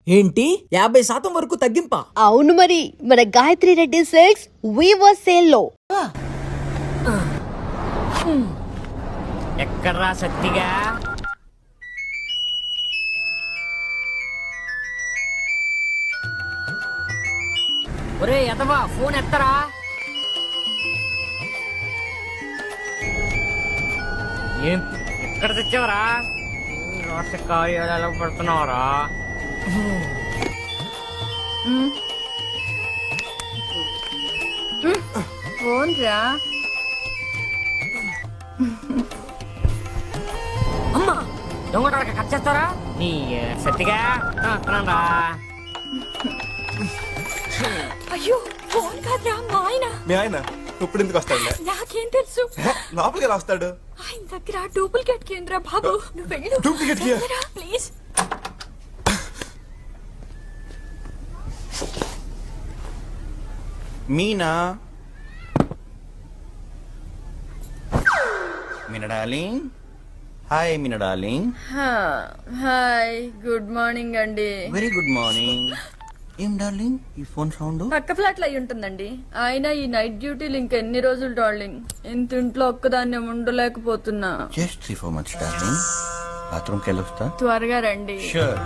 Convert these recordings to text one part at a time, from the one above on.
ఏంటి 50% వరకు తగ్గింపా? అవును మరి, మన Gayatri Reddy silks weaver sale లో. ఎక్కడ్రా సత్తిగా? ఒరే ఎదవా, ఫోన్ ఎత్తరా. ఏం ఎక్కడ తెచ్చావరా? రాష్ట్ర కార్యాలయాలు పడుతున్నావరా? ఫోన్ రా. అమ్మా దొంగ కట్ చేస్తారా నీ సత్తిగా? రా. అయ్యో ఫోన్ కాదురా, మా ఆయన. మీ ఆయన ఇప్పుడు ఎందుకు వస్తాడు? నాకేం తెలుసు. లోపలికి ఎలా వస్తాడు? ఆయన దగ్గర డూప్లికేట్ కేంద్ర బాబు, నువ్వు వెళ్ళు. డూప్లికేట్ కి? Please. Meena, Meena darling. Hi Meena darling. Hi, good morning అండి. Very good morning. ఏం డార్లింగ్ ఈ ఫోన్ సౌండ్? పక్క ఫ్లాట్ లో అయి ఉంటుందండి. ఆయన ఈ నైట్ డ్యూటీలు ఇంకెన్ని రోజులు డార్లింగ్? ఇంత ఇంట్లో ఒక్కదాన్ని ఉండలేకపోతున్నా. Just 3-4 months darling. బాత్రూమ్కి వెళ్ళొస్తా. త్వరగా రండి. షూర్.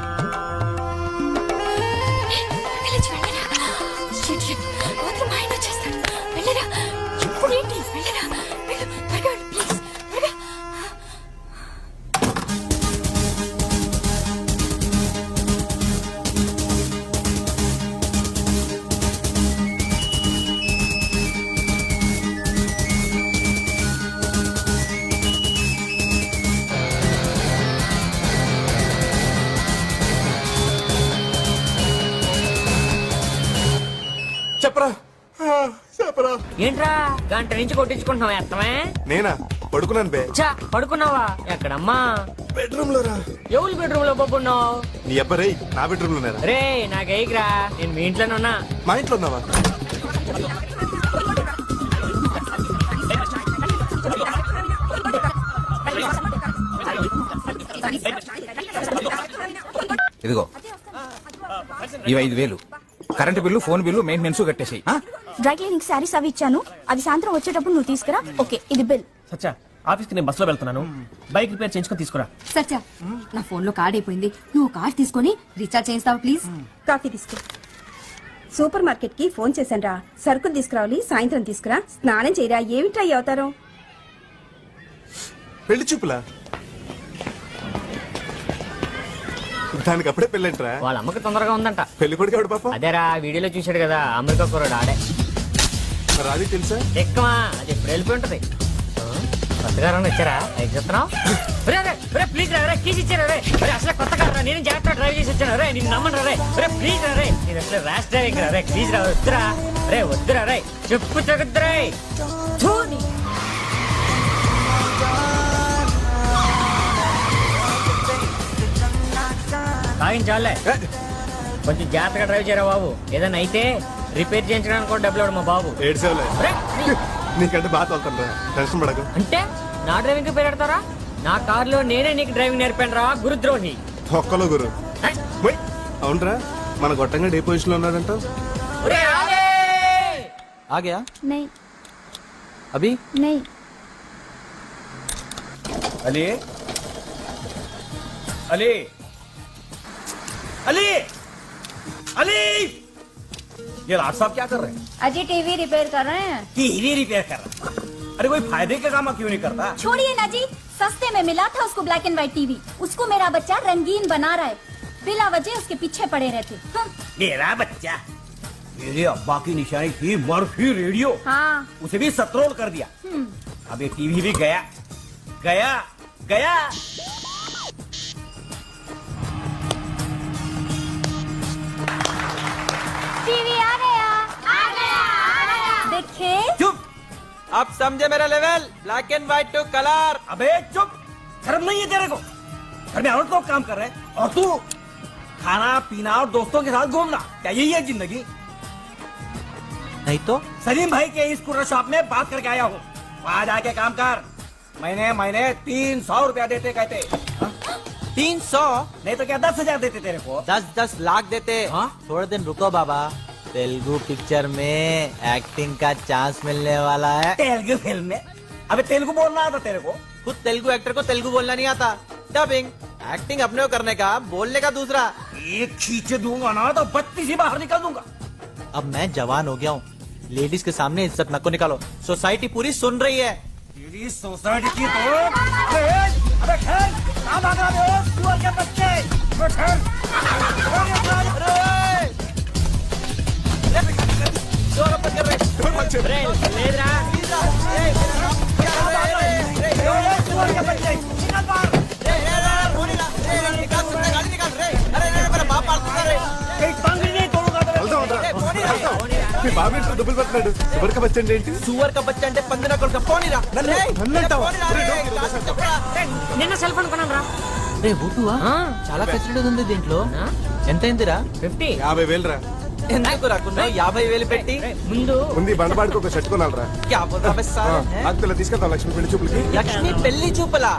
చెప్పరా చెప్పరా. ఏంట్రా గంట నుంచి కొట్టించుకుంటున్నావు ఎత్తమే? నేనా పడుకున్నాను బే. చా పడుకున్నావా? ఎక్కడమ్మా? బెడ్రూమ్ లో రా. ఎవరి బెడ్రూమ్ లో పడుకున్నావు? నీ అబ్బాయి నా బెడ్రూమ్ లోనేరా. రే నాకేయకురా, నేను మీ ఇంట్లోనే ఉన్నా. మా ఇంట్లో ఉన్నావా? ఇదిగో ఇవి 5,000 current bill, phone bill, maintenance కట్టేసాయి. డ్రై క్లీనింగ్ శారీస్ అవి ఇచ్చాను, అవి సాయంత్రం వచ్చేటప్పుడు నువ్వు తీసుకురా. ఓకే, ఇది బిల్. సచ్చా, ఆఫీస్కి నేను బస్సులో వెళ్తున్నాను, బైక్ రిపేర్ చేయించుకొని తీసుకురా. సచ్చా, నా ఫోన్ లో కార్డ్ అయిపోయింది, నువ్వు కార్డ్ తీసుకొని రీఛార్జ్ చేయిస్తావా ప్లీజ్? కాఫీ తీసుకో. సూపర్ మార్కెట్ కి ఫోన్ చేశాను రా, సరుకులు తీసుకురావాలి, సాయంత్రం తీసుకురా. స్నానం చేయరా, ఏమి ట్రై అవుతారో. పెళ్లి చూపులా? దానికి అప్పుడే పెళ్ళంటరా? వాళ్ళ అమ్మకి తొందరగా ఉందంట. పెళ్లి కొడుకు ఎవడు పాప? అదేరా వీడియోలో చూశాడు కదా, అమెరికా కుర్రాడు ఆడే. మరి అది తెలుసా? ఎక్కమా, అది ఎప్పుడు వెళ్ళిపోయి ఉంటది. కొత్తగా వచ్చారా? ఎగ్ చెప్తున్నావు? ప్లీజ్ రా, కీస్ ఇచ్చారా? రే అసలు కొత్త కారా, నేను జాగ్రత్త డ్రైవ్ చేసి వచ్చాను. రే నేను నమ్మను రే. ప్లీజ్ రా, రే నేను అసలు ర్యాష్ డ్రైవింగ్ రా. రే ప్లీజ్ రా, వద్దురా రే, వద్దురా రే, చెప్పు తగ్గుద్దురా. చాలే, కొంచెం జాగ్రత్తగా డ్రైవ్ చేయరా బాబు. ఏదైనా అయితే రిపేర్ చేయించడానికి కూడా డబ్బులు మా బాబు. ఏడ్సేవలే, నీకంటే బాగా తోలుతాను రా, టెన్షన్ పడకు. అంటే నా డ్రైవింగ్ పేరు పెడతారా? నా కారులో నేనే నీకు డ్రైవింగ్ నేర్పాను రా, గురుద్రోహి. ఒక్కలో గురు. అవునరా, మన గొట్టంగా ఏ పొజిషన్ లో ఉన్నాడంట? आ गया? नहीं अभी नहीं. अली अली अली अली, ये राज साहब क्या कर रहे हैं? अजी टीवी रिपेयर कर रहे हैं. टीवी रिपेयर कर रहा है? अरे कोई फायदे का काम क्यों नहीं करता? छोड़िए ना जी, सस्ते में मिला था उसको ब्लैक एंड व्हाइट टीवी. उसको मेरा बच्चा रंगीन बना रहा है, बिला वजह उसके पीछे पड़े रहते. मेरा बच्चा, मेरे अब्बा की निशानी थी मर्फी रेडियो. हाँ, उसे भी सत्रोल कर दिया. अब ये टीवी भी गया गया गया. टीवी आ गया. देखे? चुप, आप समझे मेरा level? Black and white to colour. अबे चुप, शर्म नहीं है तेरे को? घर में औरत लोग काम कर रहे हैं और तू खाना पीना और दोस्तों के साथ घूमना, क्या यही है जिंदगी? नहीं तो सलीम भाई के स्कूटर शॉप में बात करके आया हूँ, वहाँ जाके काम कर. महीने 300 रुपया देते कहते. 300 नहीं तो क्या 10,000 देते तेरे को 10-10 लाख देते थोड़े दिन रुको बाबा तेलुगु पिक्चर में एक्टिंग का चांस मिलने वाला है तेलुगु फिल्म में अबे तेलुगु बोलना आता तेरे को खुद तेलुगु एक्टर को तेलुगु बोलना नहीं आता डबिंग एक्टिंग अपने को करने का बोलने का दूसरा एक खींचे दूंगा ना तो बत्ती से बाहर निकल दूंगा अब मैं जवान हो गया हूँ लेडीज के सामने इज्जत नको निकालो सोसाइटी पूरी सुन रही है तेरी सोसाइटी की तो अबे खेल कहाँ भाग रहा हो सुअर के बच्चे अबे खेल లేదురా सुअर के बच्चे निकल बाहर कहीं तंग नहीं तोड़ूंगा మీ బాబు ఇంట్లో డబ్బులు పెట్టినాడు ఎవరికి వచ్చండి ఏంటి सुअर का बच्चा అంటే పందిన కొడుకు పోనీరా నిన్న సెల్ ఫోన్ కొన్నాను రా రే బుట్టువా చాలా ఫెసిలిటీ ఉంది దీంట్లో ఎంత అయిందిరా 50 50,000 రా ఎందుకు రాకుండా 50,000 పెట్టి ముందు ఉంది బండబాడికి ఒక షర్ట్ కొనాలరా క్యా బోల్తా బే సాలా అత్తల తీసుకెళ్తాం లక్ష్మి పెళ్లి చూపులకి లక్ష్మి పెళ్లి చూపలా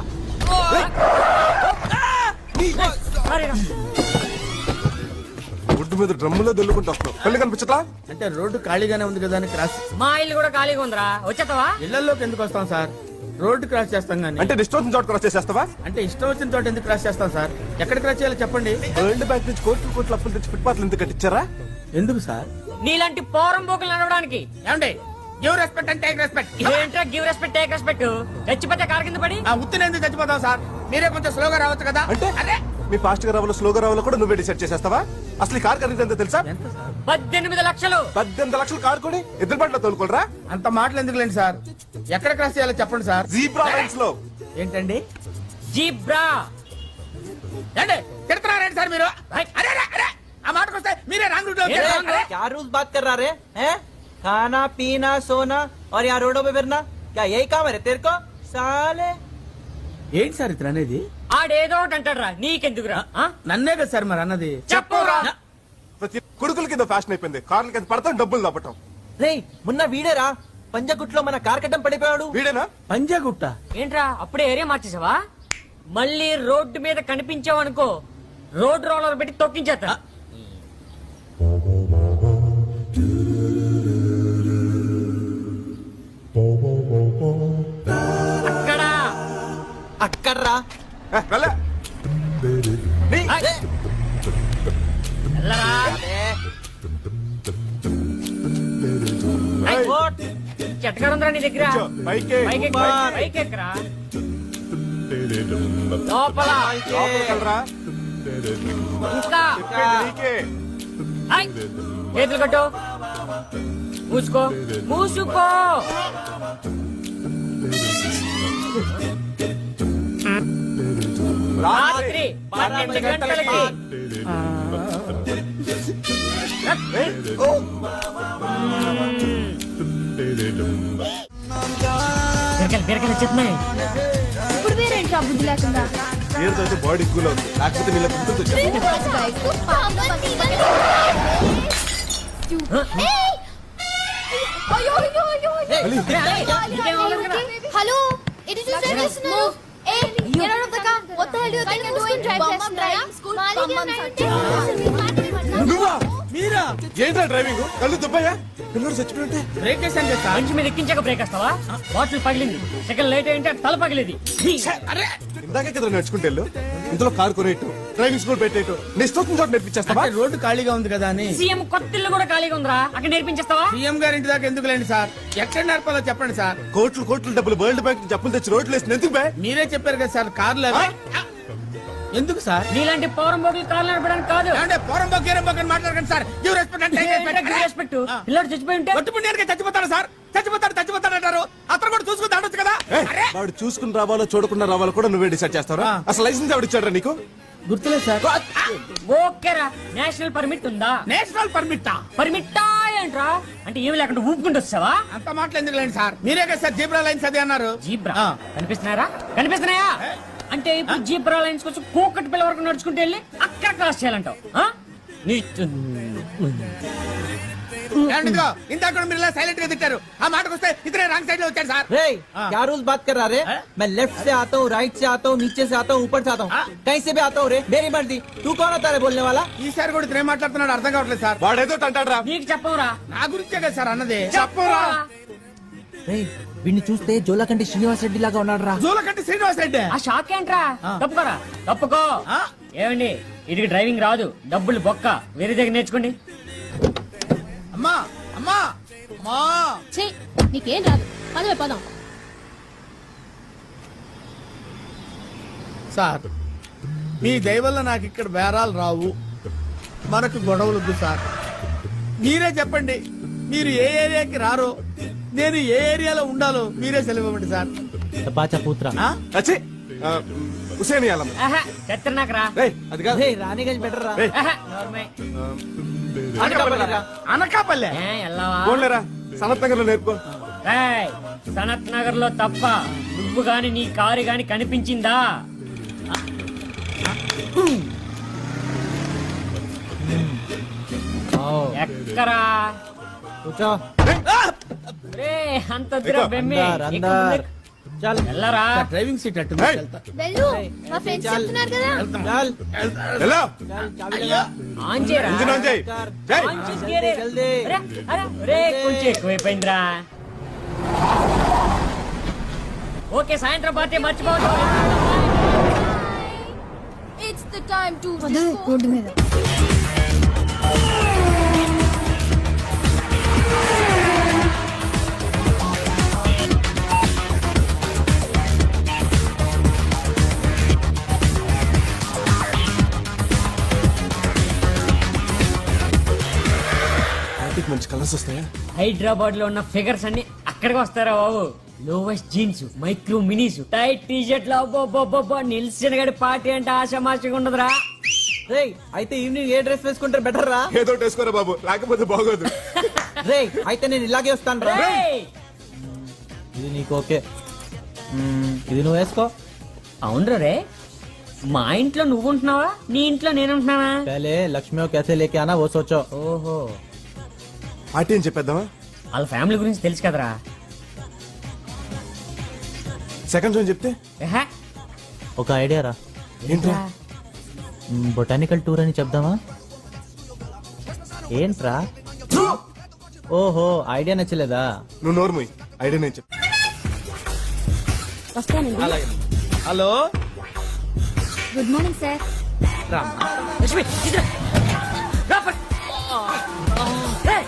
గుడ్డు మీద డ్రమ్ములో దొల్లుకుంటూ వస్తాం పెళ్లి కనిపించట్లా అంటే రోడ్డు ఖాళీగానే ఉంది కదా అని క్రాస్ మా ఇల్లు కూడా ఖాళీగా ఉందిరా వచ్చేస్తావా ఇళ్లలోకి ఎందుకు వస్తాం సార్ రోడ్డు క్రాస్ చేస్తాం గానీ అంటే డిస్టోన్స్ చోట క్రాస్ చేసేస్తావా అంటే ఇష్టం వచ్చిన చోట ఎందుకు క్రాస్ చేస్తాం సార్ ఎక్కడ క్రాస్ చేయాలో చెప్పండి వరల్డ్ బ్యాంక్ నుంచి కోట్లు కోట్లు అప్పులు తెచ్చి ఫుట్పాత్లు ఎందుకు కట్టించారా ఎందుకు సార్ నీలాంటి పోరం బోకులు నడవడానికి ఏమండి గివ్ రెస్పెక్ట్ అంటే టేక్ రెస్పెక్ట్ ఏంట్రా గివ్ రెస్పెక్ట్ టేక్ రెస్పెక్ట్ చచ్చిపోతే కారు కింద పడి ఆ ఉత్తిని ఎందుకు చచ్చిపోతాం సార్ మీరే కొంచెం స్లోగా రావచ్చు కదా అంటే అదే మీ ఫాస్ట్ గా రావాలో స్లోగా రావాలో కూడా నువ్వే డిసైడ్ చేసేస్తావా అసలు ఈ కార్ ఖరీదు ఎంత తెలుసా 18 లక్షలు 18 లక్షలు కార్ కొని ఎద్దుల బండ్లో తోలుకోరా అంత మాటలు ఎందుకు లేండి సార్ ఎక్కడ క్రాస్ చేయాలో చెప్పండి సార్ జీబ్రా లైన్స్ లో ఏంటండి జీబ్రా ఏండి తిడుతున్నారేంటి సార్ మీరు అరే అరే అరే ఆ మాటకు వస్తే మీరే రాంగ్ రూట్ లో ఏ wrong? क्या रूल्स बात कर रहा रे हैं खाना पीना सोना और यहाँ रोडों पे फिरना क्या यही काम है रे तेरे को साले ఏంటి సార్ ఇతను అనేది ఆడేదో ఒకటి అంటాడురా నీకెందుకురా ఆ? నన్నే కదా సార్ మరి అన్నది చెప్పురా ప్రతి కొడుకుల కింద ఫ్యాషన్ అయిపోయింది కార్ల కింద పడతాం డబ్బులు దప్పటం రే మొన్న వీడేరా పంజగుట్లో మన కార్ కట్టం పడిపోయాడు వీడేనా పంజాగుట్ట ఏంట్రా అప్పుడే ఏరియా మార్చేసావా మళ్ళీ రోడ్డు మీద కనిపించావు అనుకో రోడ్ రోలర్ పెట్టి తొక్కించేస్తా అక్కడ అక్కడ్రా వెళ్ళే వెళ్ళరా చెట్టగారుందిరా నీ దగ్గర పైకి పైకి ఎక్కరా లోపల వెళ్ళరా ఇంకా నీకే ఐ! చేతులు కట్టు మూసుకో మూసుకో రాత్రి 12 గంటలకి బీరకాయలు వచ్చేస్తున్నాయి ఇప్పుడు వేరేంట్రా బుద్ధి లేకుండా ఏరుతో అయితే బాడీ కూల్ అవుతుంది లేకపోతే నీళ్ళ గుర్తులు హలో ఇట్ ఇస్ చేస్తున్నాను a get out of the car what the hell you think you doing driving school నువ్వా మీరా ఏంట్రా డ్రైవింగ్ కళ్ళు దుబ్బయ్యా పిల్లడు చచ్చిపోయింటే బ్రేక్ చేశాను కదా సార్ మంచి మీద ఎక్కించాక బ్రేక్ వస్తావా బాటిల్ పగిలింది సెకండ్ లేట్ ఏంటి తల పగిలింది అరే ఇందాకే కదా నడుచుకుంటే వెళ్ళు ఇందులో కార్ కొనేట్టు డ్రైవింగ్ స్కూల్ పెట్టేట్టు నెక్స్ట్ వచ్చిన చోట నేర్పించేస్తావా అంటే రోడ్డు ఖాళీగా ఉంది కదా అని సీఎం కొత్త ఇల్లు కూడా ఖాళీగా ఉందిరా అక్కడ నేర్పించేస్తావా సీఎం గారి ఇంటి దాకా ఎందుకు లేండి సార్ ఎక్కడ నేర్పాలో చెప్పండి సార్ కోట్లు కోట్లు డబ్బులు వరల్డ్ బ్యాంక్ నుంచి అప్పులు తెచ్చి రోడ్లు వేసి ఎందుకు బే మీరే చెప్పారు కదా సార్ కార్లు అవి. ఎందుకు సార్ నీలాంటి పౌరం బోగులు కాళ్ళు నడపడానికి కాదు అంటే పోరం బొక్కేరం బొక్కని మాట్లాడకండి సార్ గివ్ రెస్పెక్ట్ అంటే రెస్పెక్ట్ పిల్లడు చచ్చిపోయి ఉంటే కొట్టుకుంటే చచ్చిపోతాడు సార్ చచ్చిపోతాడు అంటారు అతను కూడా చూసుకుని దాడొచ్చు కదా అరే వాడు చూసుకుని రావాలో చూడకుండా రావాలో కూడా నువ్వే డిసైడ్ చేస్తావరా అసలు లైసెన్స్ ఎవడు ఇచ్చాడ్రా నీకు గుర్తులేదు సార్ ఓకేరా నేషనల్ పర్మిట్ ఉందా నేషనల్ పర్మిట్ పర్మిట్టా ఏంట్రా అంటే ఏమి లేకుండా ఊపుకుంటూ వస్తావా అంత మాటలు ఎందుకు లేండి సార్ మీరే కదా సార్ జీబ్రా లైన్స్ అది అన్నారు జీబ్రా ఆ. కనిపిస్తున్నాయా అంటే ఇప్పుడు జీబ్రా లైన్స్ కోసం కూకట్ పిల్ల వరకు నడుచుకుంటూ వెళ్ళి అక్కడ క్రాస్ చేయాలంటావు ఆ? నీ ఏమండి ఇదిగో, ఇందాక కూడా మీరు ఇలా సైలెంట్ గా తిట్టారు. ఆ మాటకు వస్తే ఇతనే రాంగ్ సైడ్ లో వచ్చాడు సార్. रे क्या रूल्स बात कर रहा रे? मैं लेफ्ट से आता हूँ, राइट से आता हूँ, नीचे से आता हूँ, ऊपर से आता हूँ, कहीं से भी आता हूँ रे. मेरी मर्जी. तू कौन होता है बोलने वाला? ఈసారి కూడా ఇతనే మాట్లాడుతున్నాడు అర్థం కావట్లేదు సార్. వాడేదో అంటాడ్రా. నీకు చెప్పవురా. నా గురించే కదా సార్ అన్నది. చెప్పరా రే వీడిని చూస్తే జోలకంటి శ్రీనివాస్ రెడ్డి లాగా ఉన్నాడు రా. జోలకంటి శ్రీనివాస్ రెడ్డి. ఆ షాక్ ఏంట్రా? తప్పుకోరా, తప్పుకో. ఏమండి ఇది డ్రైవింగ్ రాదు, డబ్బులు బొక్క, వేరే దగ్గర నేర్చుకోండి. అమ్మా అమ్మా అమ్మా ఛీ, నీకేం రాదు. పదవే పదం. సార్ మీ దయ వల్ల నాకు ఇక్కడ బేరాలు రావు, మనకు గొడవలు వద్దు సార్. మీరే చెప్పండి, మీరు ఏ ఏరియాకి రారో, నేను ఏ ఏరియాలో ఉండాలో మీరే సెలవివ్వండి సార్. ఆ? అచ్చే హుసేన్ యాలం. ఆహా, చెత్తనాక రా. రేయ్ అది కాదు. రే రాణిగంజ్ బెటర్ రా. రేయ్ ఆహా, నోర్మై. అనకాపల్లె. ఏ, ఎల్లావా? ఫోన్లేరా సనత్ నగర్ లో నేర్పుకో. ఏయ్, సనత్ నగర్ లో తప్ప నువ్వు గాని నీ కారు గాని కనిపించిందా? ఎక్కరా? కూర్చో. రే, అంత దూరం బెమ్మి. అందర్ చల్ ఎల్లరా. డ్రైవింగ్ సీట్ అట్టు ఏయ్. వెళ్ళు, మా ఫ్రెండ్స్ చెప్తున్నారు కదా. చల్ హలో ఆన్ చేయరా. ఇంజిన్ ఆన్ చేయి. జై ఆన్ చేసి గేరే. జల్దీ. అరే, అరే, రే, కొంచెం ఎక్కువైపోయిందిరా. ఓకే, సాయంత్రం పార్టీ మర్చిపోవద్దు. It's the time to road మీద వాటికి మంచి కలర్స్ వస్తాయా? హైదరాబాద్ లో ఉన్న ఫిగర్స్ అన్ని అక్కడికి వస్తారా బాబు. Lowest jeans, micro minis, tight T-shirt లో నిల్సిన గడి పార్టీ అంటే ఆశామాషగా ఉండదురా. రే అయితే ఈవినింగ్ ఏ డ్రెస్ వేసుకుంటే బెటర్ రా? ఏదో వేసుకోరా బాబు, లేకపోతే బాగోదు. రే అయితే నేను ఇలాగే వస్తాను రా. రేయ్! ఇది నీకు ఓకే, ఇది నువ్వు వేసుకో. అవునరా రే, మా ఇంట్లో నువ్వు ఉంటున్నావా, నీ ఇంట్లో నేను ఉంటున్నానా? పहले लक्ष्मी को कैसे लेके आना वो सोचो. ఓహో, పార్టీ అని చెప్పేద్దామా? వాళ్ళ ఫ్యామిలీ గురించి తెలుసు కదరా. సెకండ్ జోన్ చెప్తే ఏహే, ఒక ఐడియా రా, ఏంట్రా? బొటానికల్ టూర్ అని చెప్దామా? ఏంట్రా? ఓహో ఐడియా నచ్చలేదా? నువ్వు నోరు మూయి, ఐడియా నేను చెప్తా. వస్తానండి. Hello good morning sir. Lakshmi, ఇటు రా. రా, పట్. రేయ్!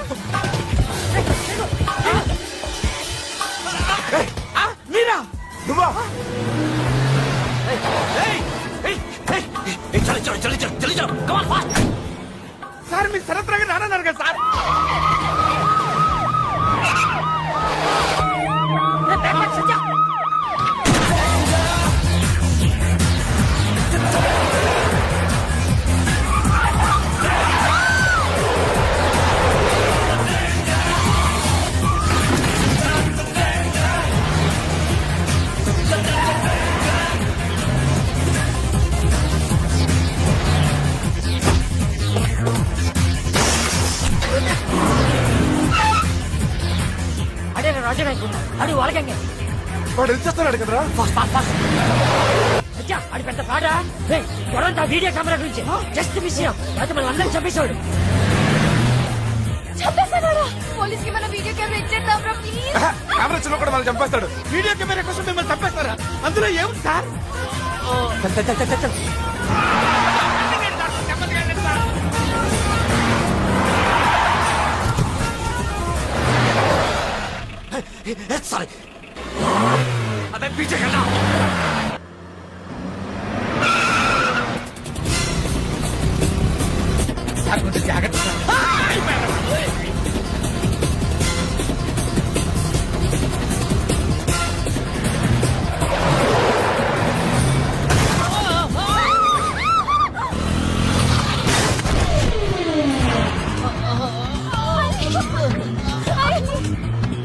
మీరా? నువ్వా? సార్ మీరు సరత్రాగా రానన్నారు కదా సార్. అడే రాజు, అడు వాళ్ళకంగే. వాడు వచ్చేస్తున్నాడు కదరా. అచ్చా, అది పెద్ద పాడా. త్వరంతా వీడియో కెమెరా గురించి జస్ట్ మిస్ అయ్యాం, అయితే మనం అందరం చంపేశాడు. చంపేశాడా? పోలీస్ కి మన వీడియో కెమెరా ఇచ్చేద్దాం రా ప్లీజ్. కెమెరా చిన్న కూడా మనం చంపేస్తాడు. వీడియో కెమెరా కోసం మిమ్మల్ని చంపేస్తారా? అందులో ఏముంది సార్? సార్ కొంచెం జాగ్రత్త సార్.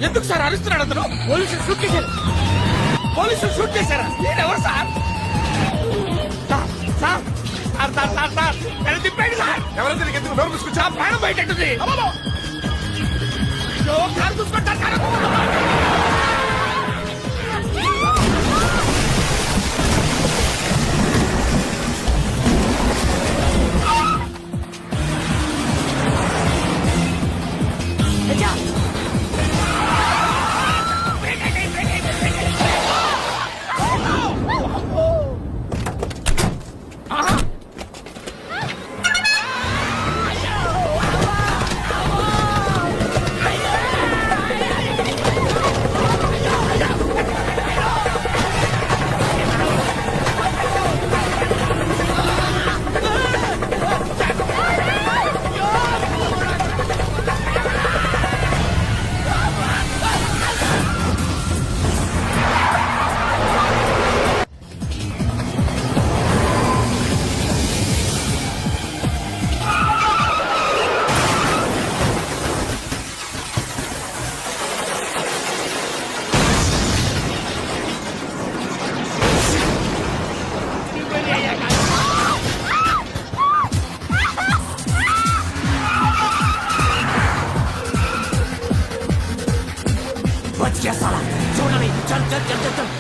ఎందుకు సార్ అరుస్తున్నాడు అతను? పోలీసులు షూట్ చేశారు. పోలీసులు షూట్ చేశారా? ఎవరు సార్? సార్ వెనక్కి తిప్పండి సార్. ఎవరైతే నీకు ఎందుకు నోరు మూసుకొచ్చా? నా ప్రాణం బయటెట్టుంది. అబ్బబ్బో. అయ్యో, కారు చూసుకుంటారు, కారు. చూడండి చల్ చల్ చల్ చల్ చల్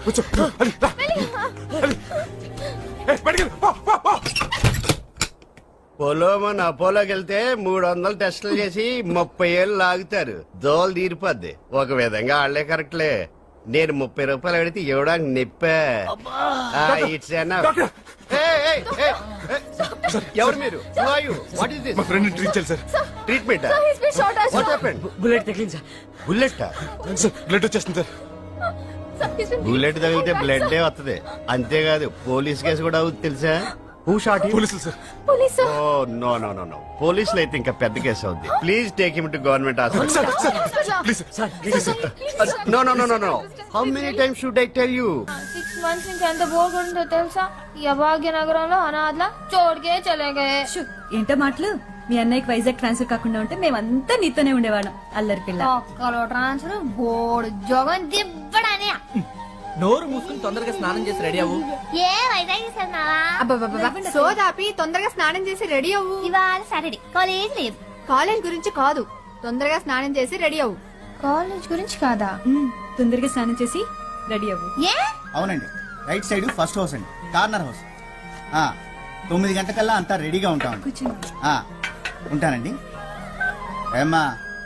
కూర్చో. అలి, రా. అలి. ఏ, బయటికి వెళ్ళు. పో, పో, పో. పొలో మన అపోలోకి వెళ్తే 300 టెస్టులు చేసి 30 ఏళ్ళు లాగుతారు. దోలు తీరిపోద్ది. ఒక విధంగా ఆళ్లే కరెక్ట్లే. నేను 30 రూపాయలు పెడితే ఇవ్వడానికి నిప్పే. It's doctor. ఎవరు మీరు? What is this? మా ఫ్రెండ్ ట్రీట్ చేయాలి sir. Treatment? What happened? Bullet తగిలింది సార్. బుల్లెట్? సార్ బ్లడ్ వచ్చేస్తుంది సార్. బుల్లెట్ తగిలితే బ్లడ్ వస్తుంది. అంతేకాదు పోలీస్ కేసు కూడా అవుతుంది తెలుసా? Who shot you? పోలీసులు sir. Oh no no no no. పోలీసులు అయితే ఇంకా పెద్ద కేసు అవుద్ది. Please take him to government hospital. Sir sir please sir please sir. No no no no no. How many times should I tell you? 6 months నుంచి ఎంత bore ఉందో తెలుసా? ఈ అభాగ్యనగరంలో అనాథల చోటుకే చలేగే. ఏంటో మాటలు. మీ అన్నయ్యకి వైజాగ్ ట్రాన్స్ఫర్ కాకుండా ఉంటే మేమంతా నీతోనే ఉండేవాళ్ళం. అల్లరి పిల్ల. ఒక్కలో ట్రాన్స్ఫర్ బోర్డు జోగం దిబ్బడానే. నోరు మూసుకుని తొందరగా స్నానం చేసి రెడీ అవ్వు. ఏ వైజాగ్ తీసుకెళ్తున్నావా? సోదాపి తొందరగా స్నానం చేసి రెడీ అవ్వు. ఇవాళ సాటర్డే కాలేజ్ లేదు. కాలేజ్ గురించి కాదు, తొందరగా స్నానం చేసి రెడీ అవ్వు. కాలేజ్ గురించి కాదా? తొందరగా స్నానం చేసి రెడీ అవ్వు. ఏ అవునండి, రైట్ సైడ్ ఫస్ట్ హౌస్ అండి, కార్నర్ హౌస్. 9 గంటకల్లా అంతా రెడీగా ఉంటామండి. ఉంటానండి. ఏమ్మా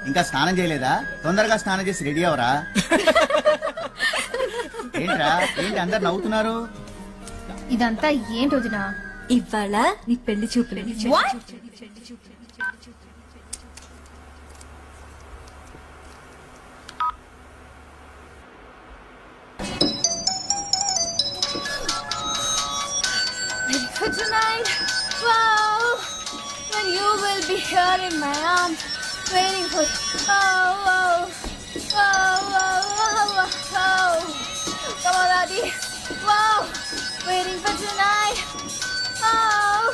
ఇంకా స్నానం చేయలేదా? తొందరగా స్నానం చేసి రెడీ అవరా. ఏంట్రా ఏంటి అందరు నవ్వుతున్నారు? ఇదంతా ఏంటి వదినా? ఇవాళ నీ పెళ్లి చూపులే. For tonight, wow, when you will be here in my arms, waiting for you. Oh, wow, wow, wow, wow, wow. Come on, Adi. Wow, waiting for tonight. Oh,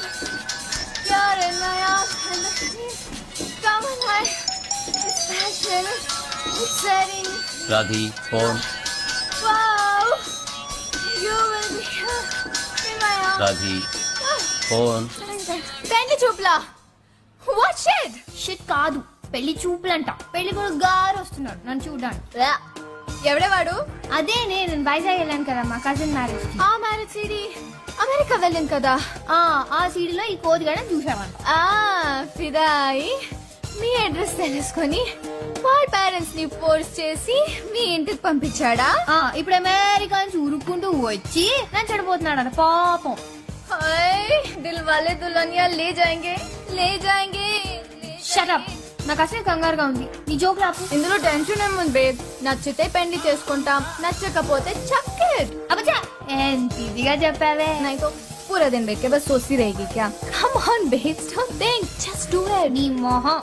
you're in my arms and the peace. Come on, it's passionate, it's setting. Radhi phone. Wow, you will be here in my arms. Radhi phone. పెళ్లి చూపులా? What shit? Shit కాదు, పెళ్లి చూపులంట. పెళ్లి కూడా గారు వస్తున్నాడు నన్ను చూడడానికి. ఎవడే వాడు? అదే నేను వైజాగ్ వెళ్ళాను కదా మా కజిన్ మ్యారేజ్ కి. ఆ మ్యారేజ్ సీడీ అమెరికా వెళ్ళాను కదా. ఆ సీడీలో ఈ కోతిగాడని చూసామంట. ఫిదాయి మీ అడ్రస్ తెలుసుకొని వాళ్ళ పేరెంట్స్ ని ఫోర్స్ చేసి మీ ఇంటికి పంపించాడా? ఇప్పుడు అమెరికా నుంచి ఉరుక్కుంటూ వచ్చి నేను చెడిపోతున్నాడు పాపం. హాయ్ దిల్ వాలే దుల్హనియా లే జాయేంగే లే జాయేంగే. షటప్, నాకు అసలు కంగారుగా ఉంది. నీ జోక్ రాపు. ఇందులో టెన్షన్ ఏముంది బేబ్? నచ్చితే పెళ్లి చేసుకుంటాం, నచ్చకపోతే చక్కెట్. అబ్బా ఎంత ఇదిగా చెప్పావే. नहीं तो पूरा दिन बैठ के बस सोचती रहेगी क्या? Come on babes, don't think, just do it. నీ మొహం.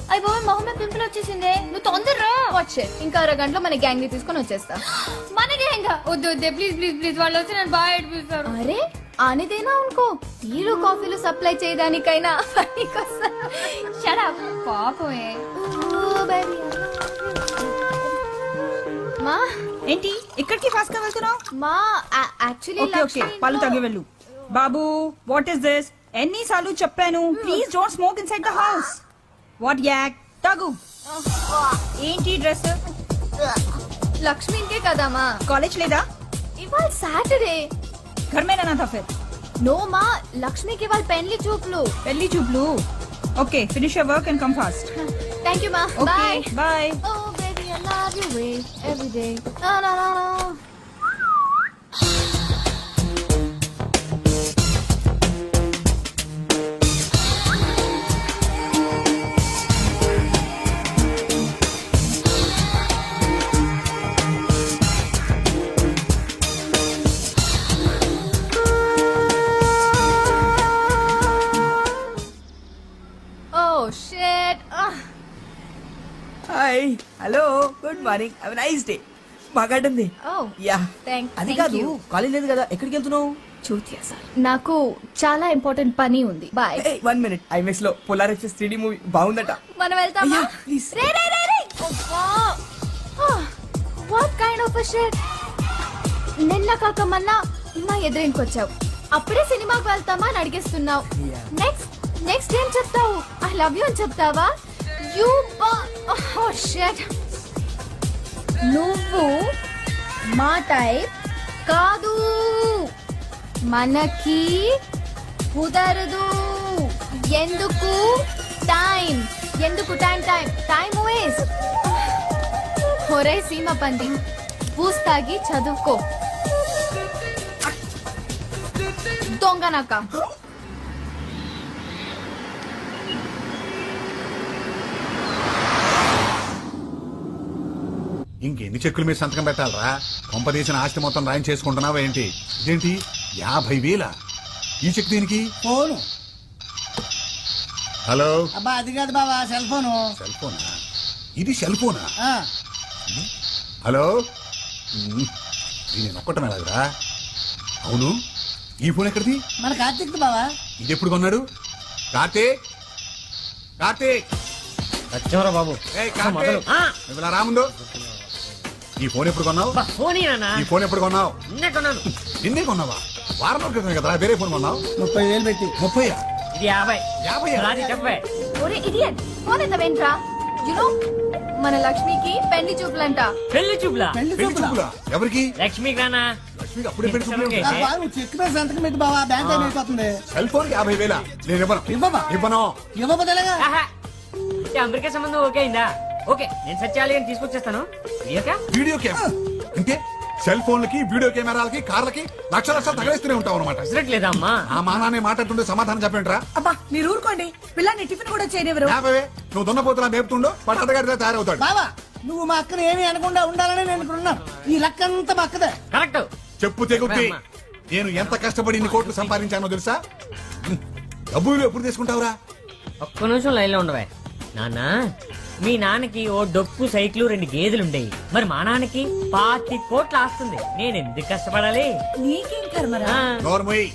అయ్యి బాబు మొహం మీద పింపుల్ వచ్చేసిందే. నువ్వు తొందరరా. వచ్చే ఇంకా అరగంటలో మన గ్యాంగ్ ని తీసుకొని వచ్చేస్తా. మనకే ఇంకా వద్దు వద్దే ప్లీజ్ ప్లీజ్ ప్లీజ్. వాళ్ళు వచ్చి నన్ను బాగా ఏడిపిస్తారు. అరే ఆనే దేనా ఉनको టీలు కాఫీలు సప్లై చేయడానికైనా పనికొస్తా. షటప్ పాపమే. మా ఏంటి ఇక్కడికి ఫాస్ట్ గా వెళ్తున్నావు? మా యాక్చువల్లీ ఓకే ఓకే పళ్ళు తగ్గి వెళ్ళు. బాబు వాట్ ఇస్ దిస్? ఎన్నిసార్లు చెప్పాను please don't smoke inside the house. What yuck తగు. ఏంటి డ్రెస్? లక్ష్మి ఇంకే కదమ్మా. కాలేజ్ లేదా? ఇవాళ సాటర్డే. घर में रहना था फिर. నో మా లక్ష్మికి ఇవాళ పెళ్లి చూపులు. పెళ్లి చూపులు. Okay finish your work and come fast. Thank you మా. Okay bye. Bye. Oh baby, I love you way every day. Na na na na. Oh shit. Hi hello good morning have a nice day. బాగా ఆడింది. Oh. Yeah Thank అది thank కాదు you. College లేదు కదా, ఎక్కడికి వెళ్తున్నావు? చూతియా sir. నాకు చాలా ఇంపార్టెంట్ పని ఉంది. బాయ్. 1 minute ఐమెక్స్ లో పోలార్ ఎక్స్ప్రెస్ 3D మూవీ బాగుందట. మనం వెళ్తామా? అయ్యా, please. Ray ray ray ray. What kind of shit. నిన్న కాక మొన్న మా ఎదురింకొచ్చావు, అప్పుడే సినిమాకి వెళ్తామా అని అడిగేస్తున్నావు. నెక్స్ట్ ఏం చెప్తావు? ఐ లవ్ యూ అని చెప్తావా? You shit. నువ్వు మా టైప్ కాదు, మనకి కుదరదు. ఎందుకు టైం టైం వేస్ట్. ఒరే సీమ పంది, బూస్ తాగి చదువుకో. దొంగనక. ఇంకెన్ని చెక్కుల మీద సంతకం పెట్టాలరా? కొంపదీసిన ఆస్తి మొత్తం రాయం చేసుకుంటున్నావా ఏంటి? ఇదేంటి 50,000? ఈ చెక్ దీనికి? ఫోను. హలో, అబ్బా అది కాదు బావా, సెల్ ఫోను. సెల్ ఫోనా? ఇది సెల్ ఫోనా? ఆ, హలో, దీన్ని నొక్కటం ఎలాగరా? అవును, ఈ ఫోన్ ఎక్కడిది? మన కార్తీక్ బావా. ఇది ఎప్పుడు కొన్నాడు? కార్తీక్ కార్తీక్ వచ్చారా బాబు? ఏయ్ కార్తీక్, నువ్వు ఇలా రాముందు. ఈ ఫోన్ ఎప్పుడు కొన్నావు? ఫోన్ ఈ ఫోన్ ఎప్పుడు కొన్నావు? నిన్నే కొన్నాను. నిన్నే కొన్నావా? వారం రోజుల క్రితమే కదరా వేరే ఫోన్ కొన్నావు. 30,000 పెట్టి. 30? ఇది 50. 50? రాది 70. ఒరే ఇడియట్, ఫోన్ ఎత్తవేంట్రా? యునో మన లక్ష్మికి పెళ్లి చూపులంట. పెళ్లి చూపులా? పెళ్లి పెళ్లి చూపులా? చూపులా? ఎవరికి? లక్ష్మికి రానా? లక్ష్మికి అప్పుడే పెళ్లి చూపులు ఓకే. అబ్బా నువ్వు చెక్ మీద సంతకం పెట్టి బావా, బ్యాంక్ టైం అయిపోతుంది. Cell phone 50,000? నేను ఇవ్వను. ఇవ్వవా? ఇవ్వను. ఇవ్వబోదలేగా. ఆహా. అంటే అమెరికా సంబంధం ఓకే అయిందా? ఓకే నేను సత్యాలి అని తీసుకొచ్చేస్తాను. ఇయ్యక? వీడియో కెమెరా అంటే సెల్ ఫోన్లకి వీడియో కెమెరాలకి కార్లకి లక్షలు తగలేస్తూనే ఉంటావు అనమాట. అసలు లేదా అమ్మా? ఆ మానాన్ని మాట్లాడుతుంటే సమాధానం చెప్పండిరా. అబ్బా మీరు ఊరుకోండి, పిల్లాన్ని టిఫిన్ కూడా చేయనివ్వరు. యాభై నువ్వు దున్నపోతున్నా మేపుతుండో పట్టదగారిగా తయారవుతాడు. బావా నువ్వు మా అక్కని ఏమీ అనకుండా ఉండాలని నేను ఇక్కడ ఉన్నాను. ఈ లక్కంతా మా అక్కదే. కరెక్ట్. చెప్పు తెగుద్ది. నేను ఎంత కష్టపడి ఇన్ని కోట్లు సంపాదించానో తెలుసా? డబ్బులు ఎప్పుడు తీసుకుంటావురా? ఒక్క నిమిషం లైన్ లో ఉండవే. నాన్న, మీ నాన్నకి ఓ డొక్కు సైకిల్ 2 గేదెలుండేవి. మరి మా నాన్నకి 25 కోట్లు ఆస్తుంది. నేను ఎందుకు కష్టపడాలి? నీకేం కర్మరా? ఆ, నోర్మోయ్.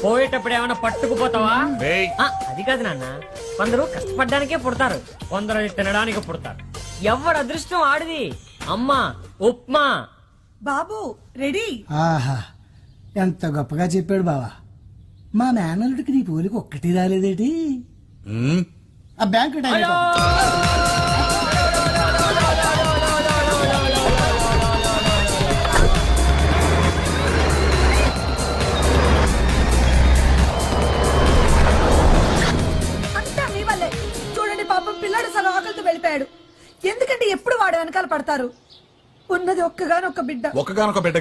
పోయేటప్పుడు ఏమైనా పట్టుకుపోతావా? ఏయ్. ఆ, అది కాదు నాన్న, కొందరు కష్టపడ్డానికే పుడతారు, కొందరు అది తినడానికి పుడతారు. ఎవడు అదృష్టం ఆడిది. అమ్మా ఉప్మా. బాబు రెడీ. ఆహా ఎంత గొప్పగా చెప్పాడు బావా. మా మేనల్లుడికి నీ పోలికి ఒక్కటి రాలేదేటి? ఉమ్, ఆ బ్యాంక్ టైం హలో. అంతా మీ వల్లే. చూడండి పాపం పిల్లాడు పడతారు. ఉన్నది ఒక్కగానొక్క బిడ్డ. ఒక్కగానొక్క బిడ్డ